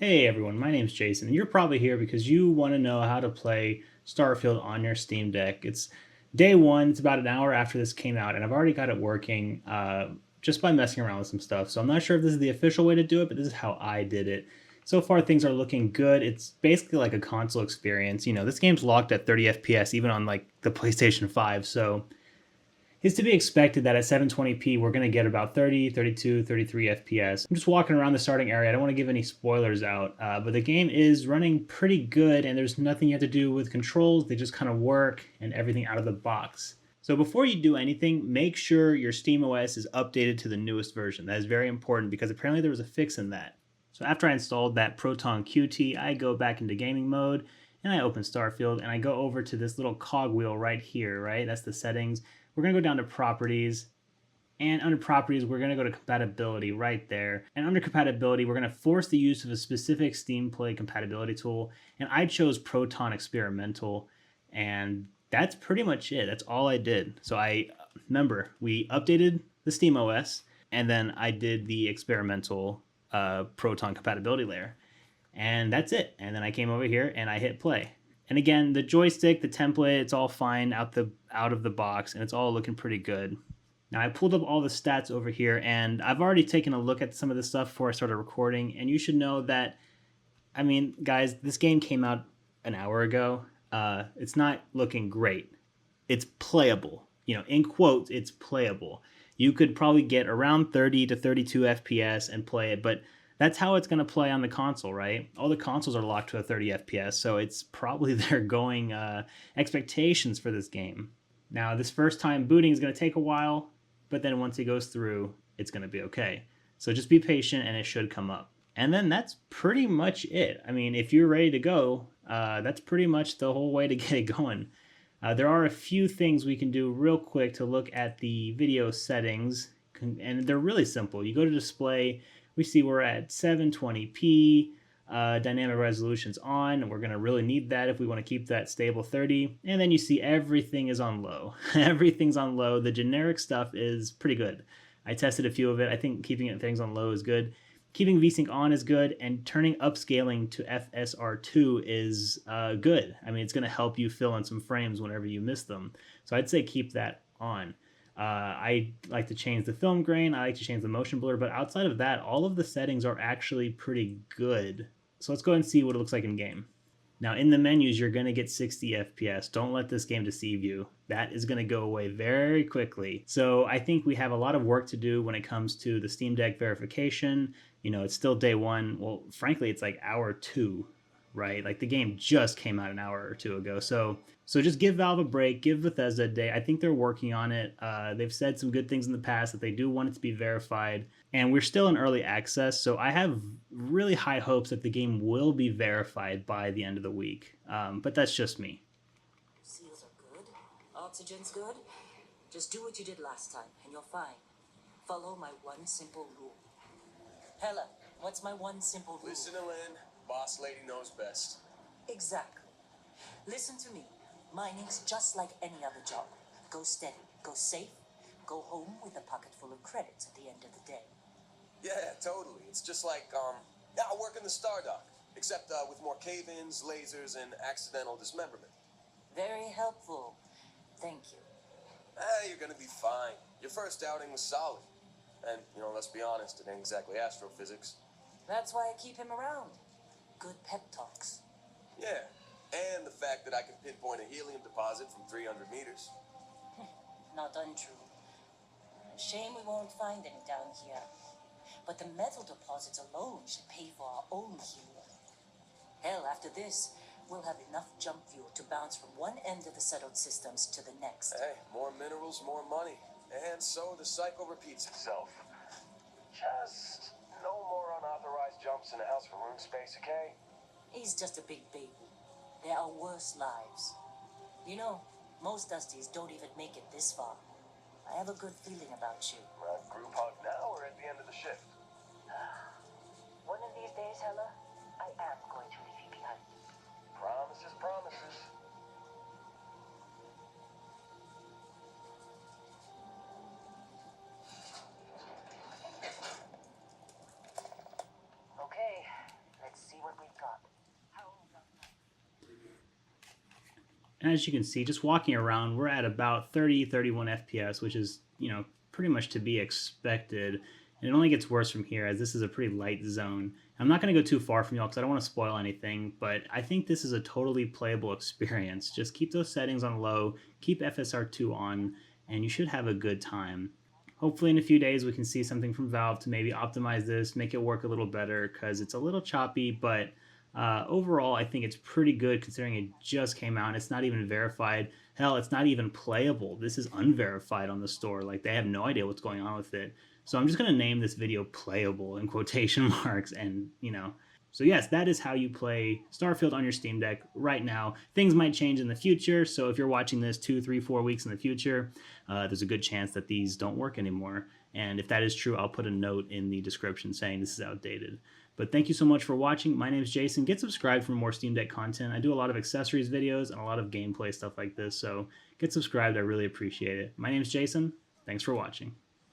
Hey everyone, my name's Jason, and you're probably here because you want to know how to play Starfield on your Steam Deck. It's day one, it's about an hour after this came out, and I've already got it working just by messing around with some stuff. So I'm not sure if this is the official way to do it, but this is how I did it. So far, things are looking good. It's basically like a console experience. You know, this game's locked at 30 FPS, even on like the PlayStation 5. So it's to be expected that at 720p we're going to get about 30, 32, 33 FPS. I'm just walking around the starting area. I don't want to give any spoilers out, but the game is running pretty good and there's nothing you have to do with controls. They just kind of work and everything out of the box. So before you do anything, make sure your SteamOS is updated to the newest version. That is very important because apparently there was a fix in that. So after I installed that Proton QT, I go back into gaming mode and I open Starfield and I go over to this little cogwheel right here, right? That's the settings. We're going to go down to properties, and under properties we're going to go to compatibility right there, and under compatibility we're going to force the use of a specific Steam Play compatibility tool, and I chose Proton Experimental, and that's pretty much it. That's all I did. So I remember we updated the SteamOS and then I did the experimental Proton compatibility layer, and that's it. And then I came over here and I hit play. And again, the joystick, the template, it's all fine out of the box, and it's all looking pretty good. Now I pulled up all the stats over here, and I've already taken a look at some of this stuff before I started recording. And you should know that, I mean, guys, this game came out an hour ago. It's not looking great. It's playable. You know, in quotes, it's playable. You could probably get around 30 to 32 FPS and play it, but that's how it's going to play on the console, right? All the consoles are locked to a 30 FPS, so it's probably their going expectations for this game. Now, this first time booting is going to take a while, but then once it goes through, it's going to be okay. So just be patient and it should come up. And then that's pretty much it. I mean, if you're ready to go, that's pretty much the whole way to get it going. There are a few things we can do real quick to look at the video settings, and they're really simple. You go to display, we see we're at 720p, dynamic resolution's on, and we're going to really need that if we want to keep that stable 30. And then you see everything is on low. Everything's on low. The generic stuff is pretty good. I tested a few of it. I think keeping things on low is good. Keeping VSync on is good, and turning upscaling to FSR2 is good. I mean, it's going to help you fill in some frames whenever you miss them. So I'd say keep that on. I like to change the film grain. I like to change the motion blur, but outside of that, all of the settings are actually pretty good. So let's go ahead and see what it looks like in game. Now in the menus, you're going to get 60 FPS. Don't let this game deceive you. That is going to go away very quickly. So I think we have a lot of work to do when it comes to the Steam Deck verification. You know, it's still day one. Well, frankly, it's like hour two, right? Like the game just came out an hour or two ago. So just give Valve a break, give Bethesda a day. I think they're working on it. They've said some good things in the past that they do want it to be verified. And we're still in early access, so I have really high hopes that the game will be verified by the end of the week. But that's just me. Seals are good. Oxygen's good. Just do what you did last time, and you're fine. Follow my one simple rule. Hella, what's my one simple rule? Listen to Lynn. Boss lady knows best. Exactly. Listen to me. Mining's just like any other job. Go steady, go safe, go home with a pocket full of credits at the end of the day. Yeah, totally. It's just like, I work in the Stardock, except with more cave-ins, lasers, and accidental dismemberment. Very helpful. Thank you. You're gonna be fine. Your first outing was solid. And, you know, let's be honest, it ain't exactly astrophysics. That's why I keep him around. Good pep talks. Yeah, and the fact that I can pinpoint a helium deposit from 300 meters. Not untrue. Shame we won't find any down here. But the metal deposits alone should pay for our own helium. Hell, after this, we'll have enough jump fuel to bounce from one end of the settled systems to the next. Hey, more minerals, more money. And so the cycle repeats itself. Just no more unauthorized jumps in the house for room space, okay? He's just a big baby. There are worse lives. You know, most Dusties don't even make it this far. I have a good feeling about you. Group hug now or at the end of the shift? One of these days, Hella, I am going to leave you behind. Promises, promises. Okay, let's see And as you can see, just walking around, we're at about 30, 31 FPS, which is, pretty much to be expected. And it only gets worse from here, as this is a pretty light zone. I'm not going to go too far from y'all because I don't want to spoil anything, but I think this is a totally playable experience. Just keep those settings on low, keep FSR2 on, and you should have a good time. Hopefully in a few days we can see something from Valve to maybe optimize this, make it work a little better, because it's a little choppy, but overall I think it's pretty good considering it just came out. It's not even verified. Hell, it's not even playable. This is unverified on the store. Like, they have no idea what's going on with it. So I'm just going to name this video playable in quotation marks, and so yes, that is how you play Starfield on your Steam Deck right now. Things might change in the future, so if you're watching this 2, 3, 4 weeks in the future, there's a good chance that these don't work anymore. And if that is true, I'll put a note in the description saying this is outdated. But thank you so much for watching. My name is Jason. Get subscribed for more Steam Deck content. I do a lot of accessories videos and a lot of gameplay stuff like this, so get subscribed. I really appreciate it. My name is Jason. Thanks for watching.